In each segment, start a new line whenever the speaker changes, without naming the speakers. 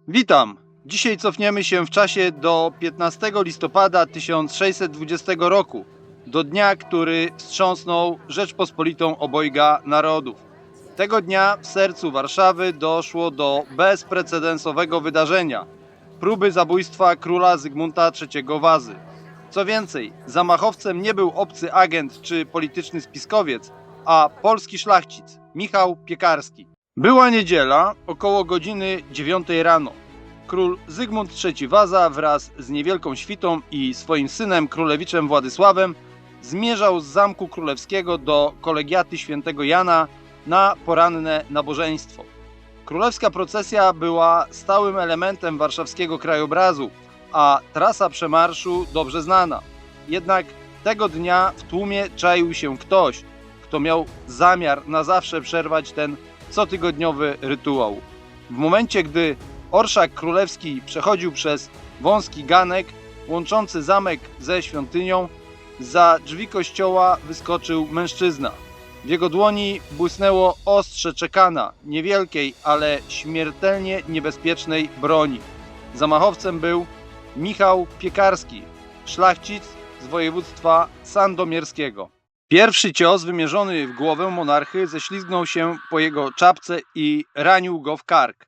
Witam! Dzisiaj cofniemy się w czasie do 15 listopada 1620 roku, do dnia, który wstrząsnął Rzeczpospolitą obojga narodów. Tego dnia w sercu Warszawy doszło do bezprecedensowego wydarzenia – próby zabójstwa króla Zygmunta III Wazy. Co więcej, zamachowcem nie był obcy agent czy polityczny spiskowiec, a polski szlachcic Michał Piekarski. Była niedziela, około godziny 9 rano. Król Zygmunt III Waza wraz z niewielką świtą i swoim synem królewiczem Władysławem zmierzał z Zamku Królewskiego do kolegiaty świętego Jana na poranne nabożeństwo. Królewska procesja była stałym elementem warszawskiego krajobrazu, a trasa przemarszu dobrze znana. Jednak tego dnia w tłumie czaił się ktoś, kto miał zamiar na zawsze przerwać ten cotygodniowy rytuał. W momencie, gdy orszak królewski przechodził przez wąski ganek łączący zamek ze świątynią, zza drzwi kościoła wyskoczył mężczyzna. W jego dłoni błysnęło ostrze czekana, niewielkiej, ale śmiertelnie niebezpiecznej broni. Zamachowcem był Michał Piekarski, szlachcic z województwa sandomierskiego. Pierwszy cios wymierzony w głowę monarchy ześlizgnął się po jego czapce i ranił go w kark.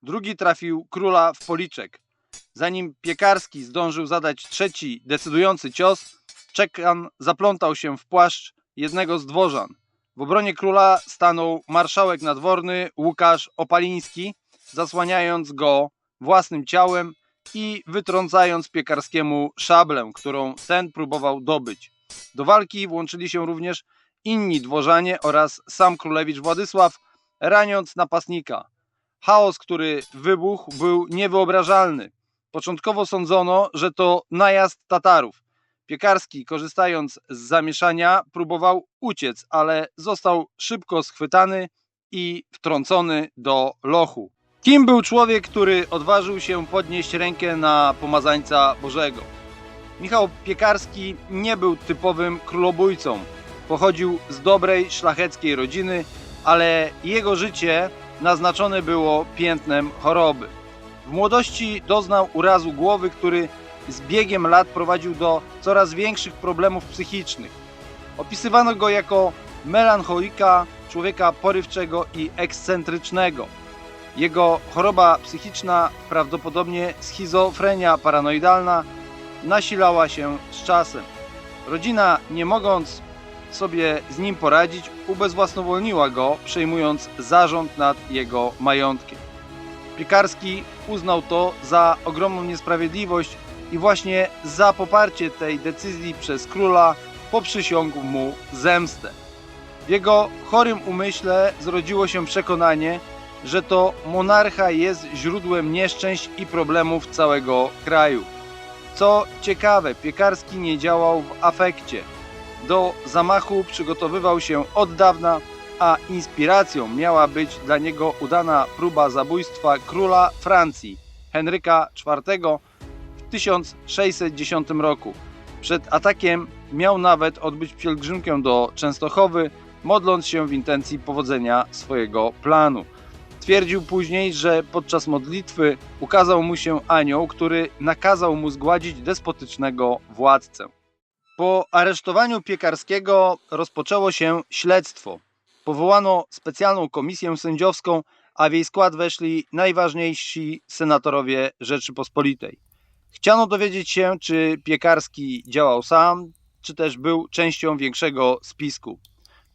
Drugi trafił króla w policzek. Zanim Piekarski zdążył zadać trzeci, decydujący cios, czekan zaplątał się w płaszcz jednego z dworzan. W obronie króla stanął marszałek nadworny Łukasz Opaliński, zasłaniając go własnym ciałem i wytrącając Piekarskiemu szablę, którą ten próbował dobyć. Do walki włączyli się również inni dworzanie oraz sam królewicz Władysław, raniąc napastnika. Chaos, który wybuchł, był niewyobrażalny. Początkowo sądzono, że to najazd Tatarów. Piekarski, korzystając z zamieszania, próbował uciec, ale został szybko schwytany i wtrącony do lochu. Kim był człowiek, który odważył się podnieść rękę na pomazańca Bożego? Michał Piekarski nie był typowym królobójcą. Pochodził z dobrej, szlacheckiej rodziny, ale jego życie naznaczone było piętnem choroby. W młodości doznał urazu głowy, który z biegiem lat prowadził do coraz większych problemów psychicznych. Opisywano go jako melancholika, człowieka porywczego i ekscentrycznego. Jego choroba psychiczna, prawdopodobnie schizofrenia paranoidalna, nasilała się z czasem. Rodzina, nie mogąc sobie z nim poradzić, ubezwłasnowolniła go, przejmując zarząd nad jego majątkiem. Piekarski uznał to za ogromną niesprawiedliwość i właśnie za poparcie tej decyzji przez króla poprzysiągł mu zemstę. W jego chorym umyśle zrodziło się przekonanie, że to monarcha jest źródłem nieszczęść i problemów całego kraju. Co ciekawe, Piekarski nie działał w afekcie. Do zamachu przygotowywał się od dawna, a inspiracją miała być dla niego udana próba zabójstwa króla Francji, Henryka IV w 1610 roku. Przed atakiem miał nawet odbyć pielgrzymkę do Częstochowy, modląc się w intencji powodzenia swojego planu. Twierdził później, że podczas modlitwy ukazał mu się anioł, który nakazał mu zgładzić despotycznego władcę. Po aresztowaniu Piekarskiego rozpoczęło się śledztwo. Powołano specjalną komisję sędziowską, a w jej skład weszli najważniejsi senatorowie Rzeczypospolitej. Chciano dowiedzieć się, czy Piekarski działał sam, czy też był częścią większego spisku.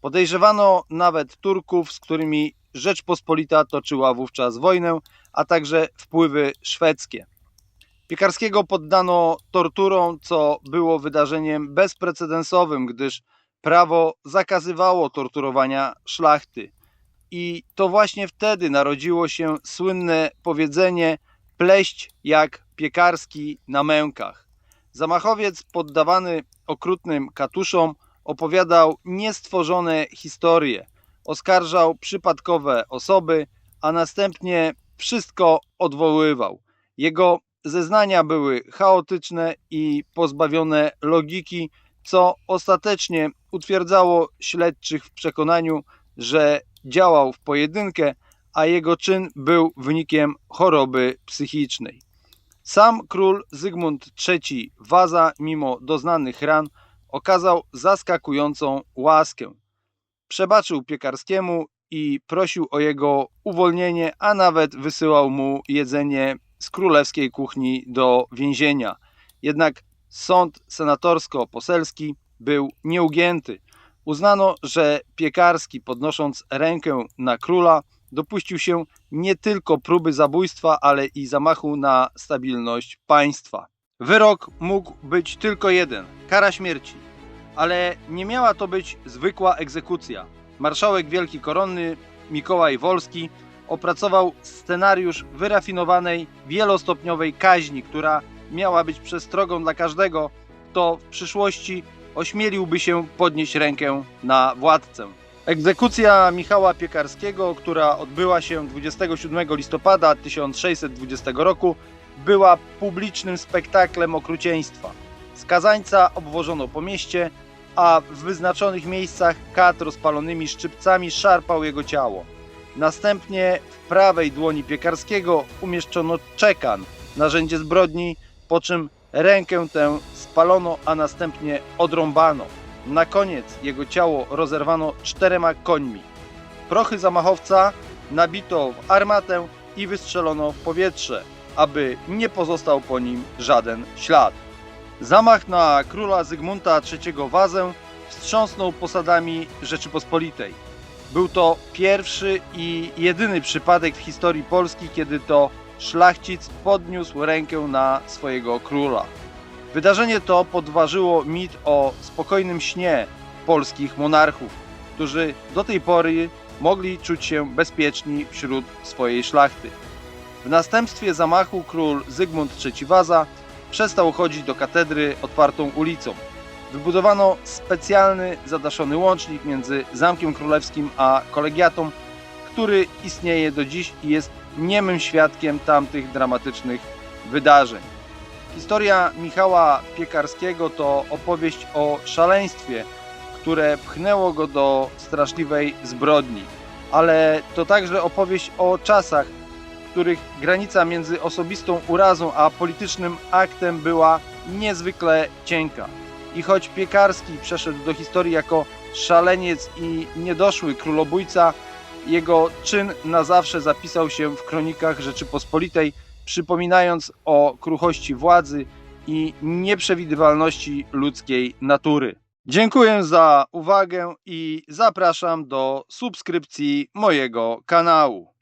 Podejrzewano nawet Turków, z którymi Rzeczpospolita toczyła wówczas wojnę, a także wpływy szwedzkie. Piekarskiego poddano torturom, co było wydarzeniem bezprecedensowym, gdyż prawo zakazywało torturowania szlachty. I to właśnie wtedy narodziło się słynne powiedzenie pleść jak Piekarski na mękach. Zamachowiec poddawany okrutnym katuszom opowiadał niestworzone historie, oskarżał przypadkowe osoby, a następnie wszystko odwoływał. Jego zeznania były chaotyczne i pozbawione logiki, co ostatecznie utwierdzało śledczych w przekonaniu, że działał w pojedynkę, a jego czyn był wynikiem choroby psychicznej. Sam król Zygmunt III Waza, mimo doznanych ran, okazał zaskakującą łaskę. Przebaczył Piekarskiemu i prosił o jego uwolnienie, a nawet wysyłał mu jedzenie z królewskiej kuchni do więzienia. Jednak sąd senatorsko-poselski był nieugięty. Uznano, że Piekarski, podnosząc rękę na króla, dopuścił się nie tylko próby zabójstwa, ale i zamachu na stabilność państwa. Wyrok mógł być tylko jeden – kara śmierci. Ale nie miała to być zwykła egzekucja. Marszałek Wielki Koronny Mikołaj Wolski opracował scenariusz wyrafinowanej, wielostopniowej kaźni, która miała być przestrogą dla każdego, kto w przyszłości ośmieliłby się podnieść rękę na władcę. Egzekucja Michała Piekarskiego, która odbyła się 27 listopada 1620 roku, była publicznym spektaklem okrucieństwa. Skazańca obwożono po mieście, a w wyznaczonych miejscach kat rozpalonymi szczypcami szarpał jego ciało. Następnie w prawej dłoni Piekarskiego umieszczono czekan, narzędzie zbrodni, po czym rękę tę spalono, a następnie odrąbano. Na koniec jego ciało rozerwano 4 końmi. Prochy zamachowca nabito w armatę i wystrzelono w powietrze, aby nie pozostał po nim żaden ślad. Zamach na króla Zygmunta III Wazę wstrząsnął posadami Rzeczypospolitej. Był to pierwszy i jedyny przypadek w historii Polski, kiedy to szlachcic podniósł rękę na swojego króla. Wydarzenie to podważyło mit o spokojnym śnie polskich monarchów, którzy do tej pory mogli czuć się bezpieczni wśród swojej szlachty. W następstwie zamachu król Zygmunt III Waza przestał chodzić do katedry otwartą ulicą. Wybudowano specjalny zadaszony łącznik między Zamkiem Królewskim a Kolegiatą, który istnieje do dziś i jest niemym świadkiem tamtych dramatycznych wydarzeń. Historia Michała Piekarskiego to opowieść o szaleństwie, które pchnęło go do straszliwej zbrodni, ale to także opowieść o czasach, w których granica między osobistą urazą a politycznym aktem była niezwykle cienka. I choć Piekarski przeszedł do historii jako szaleniec i niedoszły królobójca, jego czyn na zawsze zapisał się w kronikach Rzeczypospolitej, przypominając o kruchości władzy i nieprzewidywalności ludzkiej natury. Dziękuję za uwagę i zapraszam do subskrypcji mojego kanału.